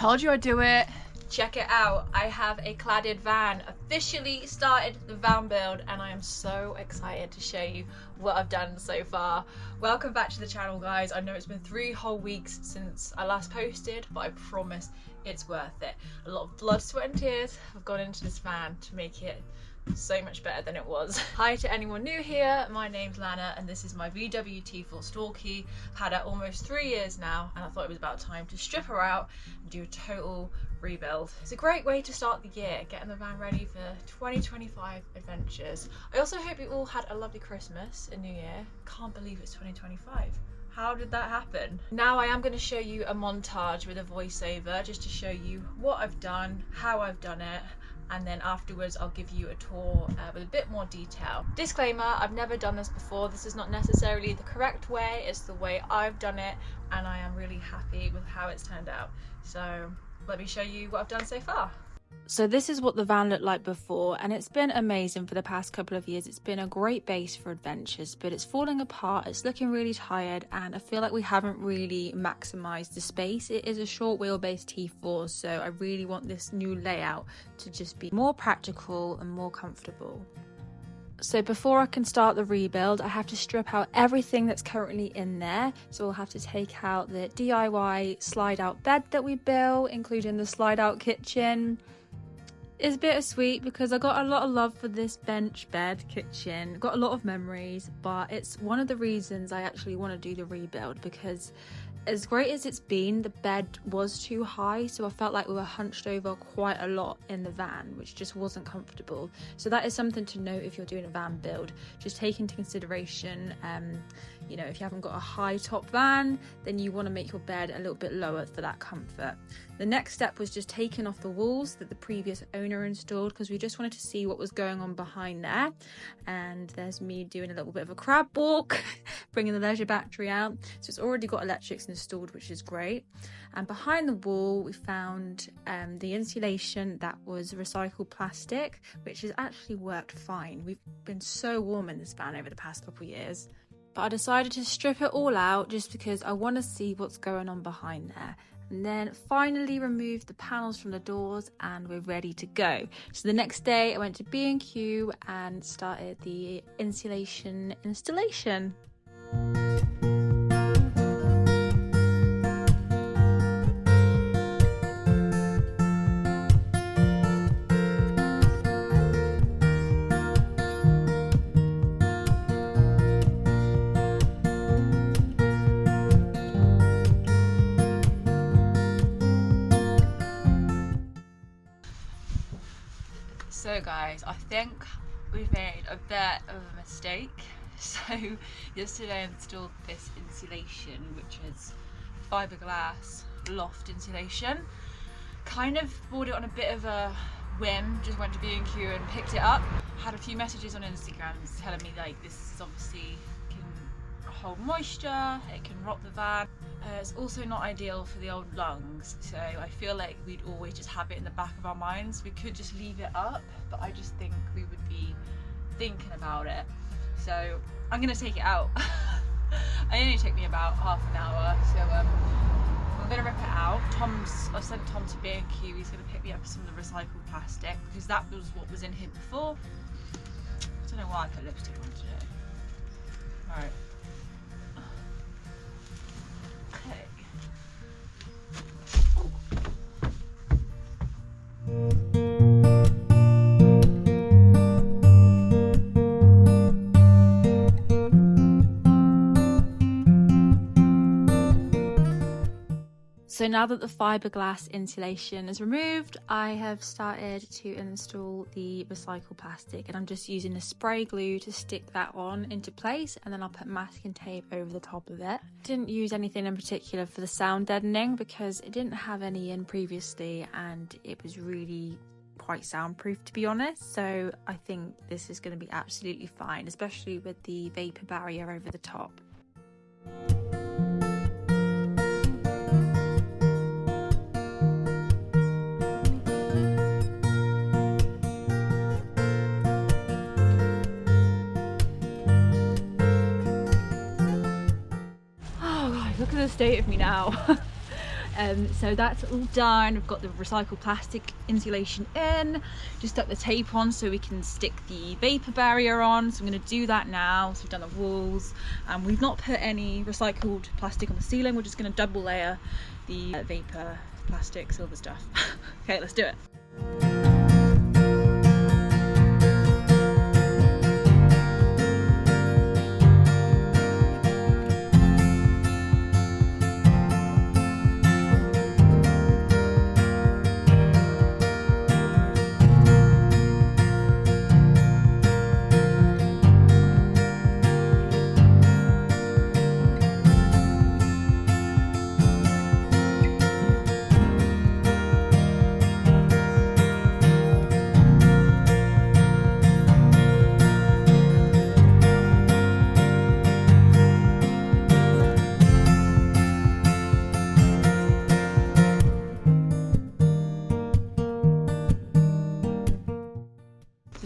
Told you I'd do it. Check it out. I have a cladded van. Officially started the van build and I am so excited to show you what I've done so far. Welcome back to the channel, guys. I know it's been 3 whole weeks since I last posted, but I promise it's worth it. A lot of blood, sweat and tears have gone into this van to make it so much better than it was. Hi to anyone new here, my name's Lana and this is my VW T4 Storky. I've had her almost 3 years now and I thought it was about time to strip her out and do a total rebuild. It's a great way to start the year, getting the van ready for 2025 adventures. I also hope you all had a lovely Christmas and New Year. Can't believe it's 2025. How did that happen? Now I am going to show you a montage with a voiceover just to show you what I've done, how I've done it, and then afterwards I'll give you a tour with a bit more detail. Disclaimer, I've never done this before. This is not necessarily the correct way, it's the way I've done it and I am really happy with how it's turned out. So let me show you what I've done so far. So this is what the van looked like before and it's been amazing for the past couple of years. It's been a great base for adventures, but it's falling apart, it's looking really tired and I feel like we haven't really maximised the space. It is a short wheelbase T4, so I really want this new layout to just be more practical and more comfortable. So before I can start the rebuild, I have to strip out everything that's currently in there. So we'll have to take out the DIY slide out bed that we built, including the slide out kitchen. It's bittersweet because I got a lot of love for this bench bed kitchen, got a lot of memories, but it's one of the reasons I actually want to do the rebuild because as great as it's been, the bed was too high, so I felt like we were hunched over quite a lot in the van, which just wasn't comfortable. So that is something to note if you're doing a van build. Just take into consideration, you know, if you haven't got a high top van, then you want to make your bed a little bit lower for that comfort. The next step was just taking off the walls that the previous owner installed because we just wanted to see what was going on behind there. And there's me doing a little bit of a crab walk, bringing the leisure battery out. So it's already got electrics installed, which is great. And behind the wall we found the insulation that was recycled plastic, which has actually worked fine. We've been so warm in this van over the past couple of years, but I decided to strip it all out just because I want to see what's going on behind there. And then finally removed the panels from the doors and we're ready to go. So the next day I went to B&Q and started the insulation installation. So guys, I think we've made a bit of a mistake. So yesterday I installed this insulation, which is fiberglass loft insulation. Kind of bought it on a bit of a whim, just went to B&Q and picked it up. Had a few messages on Instagram telling me like this is obviously can hold moisture, it can rot the van. It's also not ideal for the old lungs, so I feel like we'd always just have it in the back of our minds. We could just leave it up, but I just think we would be thinking about it. So I'm gonna take it out. It only took me about half an hour, so I'm gonna rip it out. I've sent Tom to B&Q, he's gonna pick me up some of the recycled plastic because that was what was in here before. I don't know why I put lipstick on today. Alright. So now that the fiberglass insulation is removed, I have started to install the recycled plastic and I'm just using a spray glue to stick that on into place and then I'll put masking tape over the top of it. Didn't use anything in particular for the sound deadening because it didn't have any in previously and it was really quite soundproof, to be honest. So I think this is going to be absolutely fine, especially with the vapor barrier over the top. Look at the state of me now. So that's all done. We've got the recycled plastic insulation in, just stuck the tape on so we can stick the vapor barrier on. So I'm going to do that now. So we've done the walls, and we've not put any recycled plastic on the ceiling. We're just going to double layer the vapor plastic silver stuff. Okay, let's do it.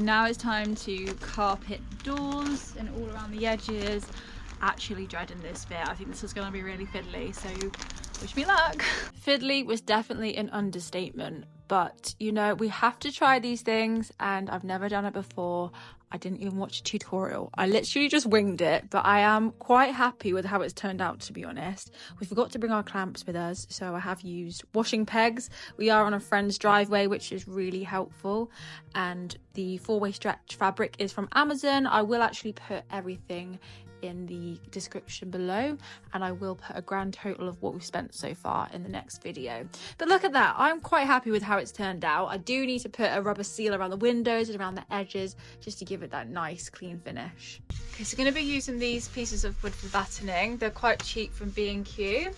Now it's time to carpet doors and all around the edges. Actually dreading this bit. I think this is going to be really fiddly, so wish me luck. Fiddly was definitely an understatement, but you know, we have to try these things, and I've never done it before. I didn't even watch a tutorial. I literally just winged it, but I am quite happy with how it's turned out, to be honest. We forgot to bring our clamps with us, so I have used washing pegs. We are on a friend's driveway, which is really helpful, and the 4-way stretch fabric is from Amazon. I will actually put everything in the description below, and I will put a grand total of what we've spent so far in the next video. But look at that, I'm quite happy with how it's turned out. I do need to put a rubber seal around the windows and around the edges just to give it that nice clean finish. Okay, so I'm going to be using these pieces of wood for battening. They're quite cheap from B&Q.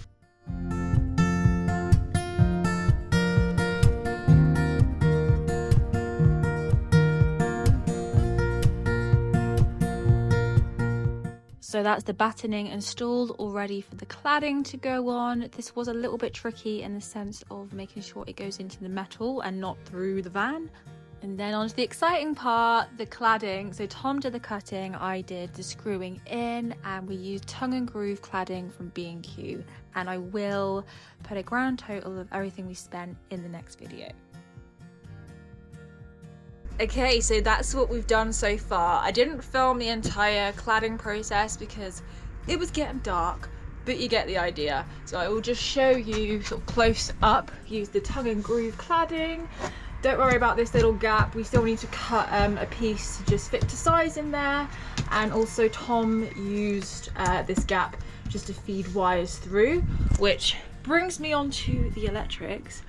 So that's the battening installed, all ready for the cladding to go on. This was a little bit tricky in the sense of making sure it goes into the metal and not through the van. And then on to the exciting part, the cladding. So Tom did the cutting, I did the screwing in, and we used tongue and groove cladding from B&Q. And I will put a grand total of everything we spent in the next video. Okay, so that's what we've done so far. I didn't film the entire cladding process because it was getting dark, but you get the idea. So I will just show you sort of close up, use the tongue and groove cladding. Don't worry about this little gap. We still need to cut a piece to just fit to size in there. And also Tom used this gap just to feed wires through, which brings me on to the electrics.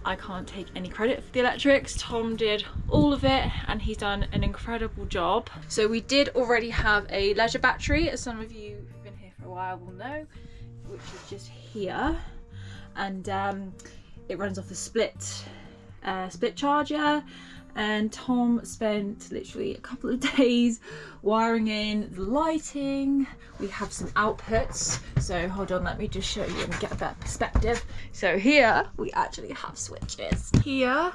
I can't take any credit for the electrics. Tom did all of it, and he's done an incredible job. So we did already have a leisure battery, as some of you who've been here for a while will know, which is just here, and it runs off a split charger. And Tom spent literally a couple of days wiring in the lighting. We have some outputs, so hold on, let me just show you and get a better perspective. So here we actually have switches. Here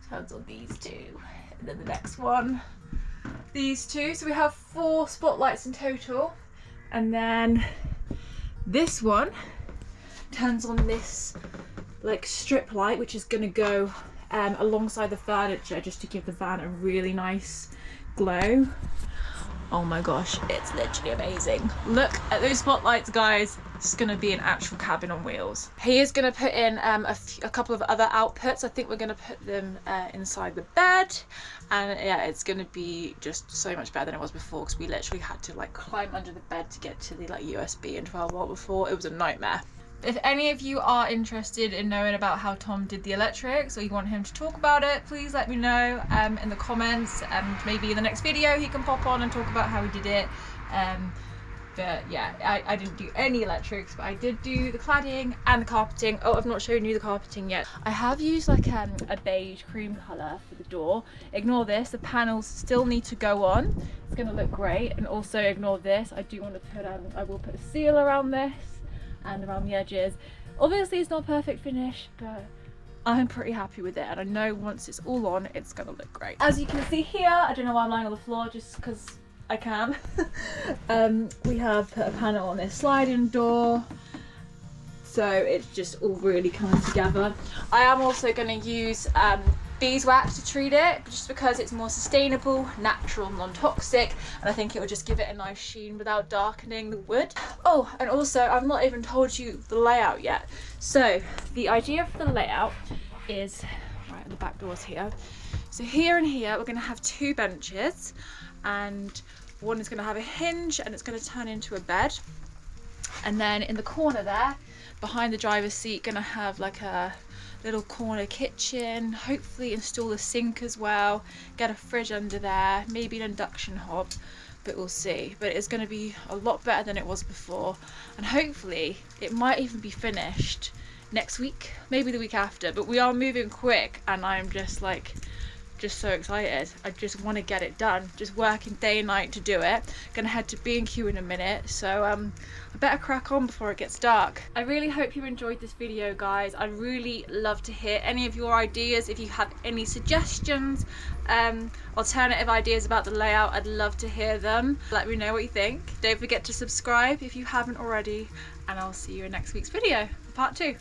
turns on these two, and then the next one, these two. So we have 4 spotlights in total, and then this one turns on this like strip light, which is gonna go alongside the furniture just to give the van a really nice glow. Oh my gosh, it's literally amazing. Look at those spotlights, guys. It's gonna be an actual cabin on wheels. He is gonna put in a couple of other outputs. I think we're gonna put them inside the bed, and yeah, it's gonna be just so much better than it was before, because we literally had to like climb under the bed to get to the like USB and 12-volt before. It was a nightmare. If any of you are interested in knowing about how Tom did the electrics, or you want him to talk about it, please let me know in the comments, and maybe in the next video he can pop on and talk about how he did it. But yeah, I didn't do any electrics, but I did do the cladding and the carpeting. Oh, I've not shown you the carpeting yet. I have used like a beige cream colour for the door. Ignore this, the panels still need to go on. It's gonna look great. And also ignore this, I do want to put I will put a seal around this and around the edges. Obviously it's not a perfect finish, but I'm pretty happy with it, and I know once it's all on, it's gonna look great. As you can see here, I don't know why I'm lying on the floor, just because I can. We have put a panel on this sliding door, so it's just all really coming together. I am also going to use beeswax to treat it, just because it's more sustainable, natural, non-toxic, and I think it will just give it a nice sheen without darkening the wood. Oh, and also I've not even told you the layout yet. So the idea for the layout is right on the back doors here. So here and here we're going to have 2 benches, and one is going to have a hinge and it's going to turn into a bed, and then in the corner there behind the driver's seat going to have like a little corner kitchen, hopefully install a sink as well, get a fridge under there, maybe an induction hob, but we'll see. But it's going to be a lot better than it was before, and hopefully it might even be finished next week, maybe the week after. But we are moving quick and I'm just so excited. I just want to get it done, just working day and night to do it. Gonna head to B&Q in a minute, so I better crack on before it gets dark. I really hope you enjoyed this video, guys. I'd really love to hear any of your ideas. If you have any suggestions, alternative ideas about the layout, I'd love to hear them. Let me know what you think. Don't forget to subscribe if you haven't already, and I'll see you in next week's video, part 2.